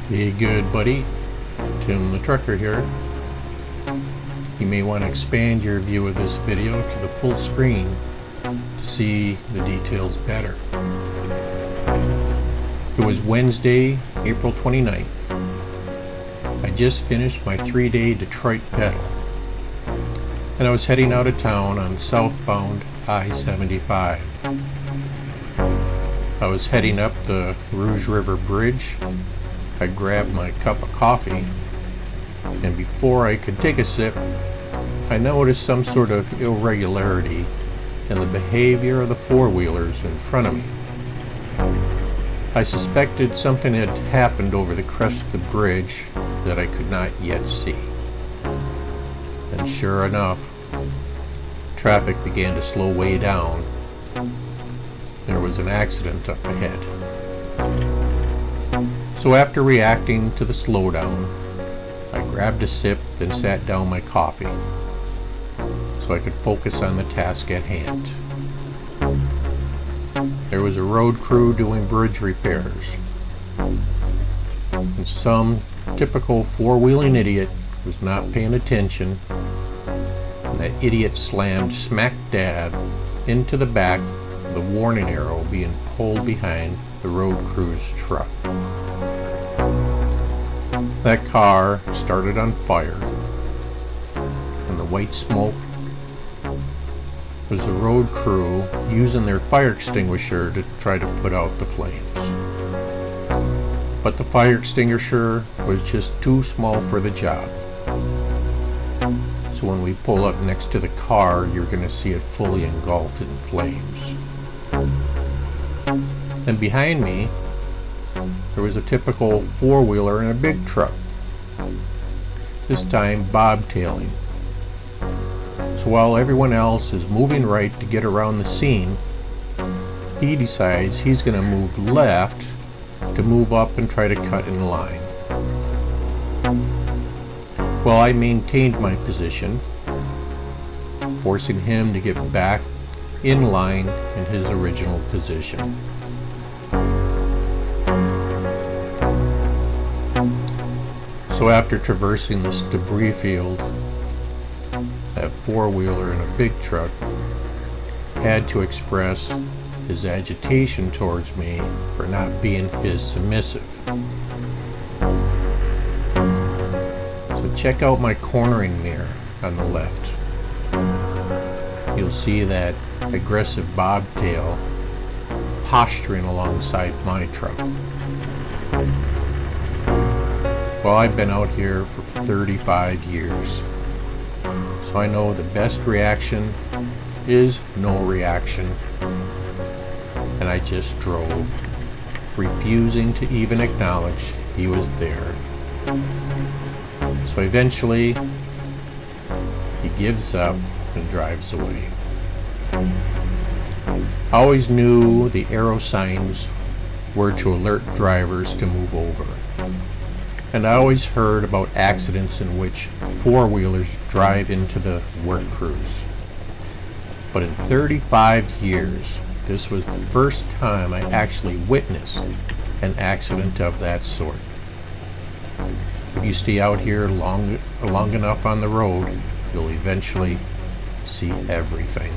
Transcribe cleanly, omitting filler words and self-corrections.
Hey, good buddy, Tim the Trucker here. You may want to expand your view of this video to the full screen to see the details better. It was Wednesday, April 29th. I just finished my 3-day Detroit pedal, and I was heading out of town on southbound I-75. I was heading up the Rouge River Bridge. I grabbed my cup of coffee, and before I could take a sip, I noticed some sort of irregularity in the behavior of the four-wheelers in front of me. I suspected something had happened over the crest of the bridge that I could not yet see. And sure enough, traffic began to slow way down. There was an accident up ahead. So after reacting to the slowdown, I grabbed a sip, then sat down my coffee so I could focus on the task at hand. There was a road crew doing bridge repairs, and some typical four-wheeling idiot was not paying attention, and that idiot slammed smack dab into the back of the warning arrow being pulled behind the road crew's truck. That car started on fire, and the white smoke was the road crew using their fire extinguisher to try to put out the flames. But the fire extinguisher was just too small for the job. So when we pull up next to the car, you're going to see it fully engulfed in flames. Then behind me, there was a typical four-wheeler and a big truck, this time bobtailing. So while everyone else is moving right to get around the scene, he decides he's going to move left to move up and try to cut in line. Well, I maintained my position, forcing him to get back in line in his original position. So after traversing this debris field, that four-wheeler and a big truck had to express his agitation towards me for not being his submissive. So check out my cornering mirror on the left. You'll see that aggressive bobtail posturing alongside my truck. Well, I've been out here for 35 years, so I know the best reaction is no reaction, and I just drove, refusing to even acknowledge he was there. So eventually, he gives up and drives away. I always knew the arrow signs were to alert drivers to move over. And I always heard about accidents in which four-wheelers drive into the work crews. But in 35 years, this was the first time I actually witnessed an accident of that sort. If you stay out here long enough on the road, you'll eventually see everything.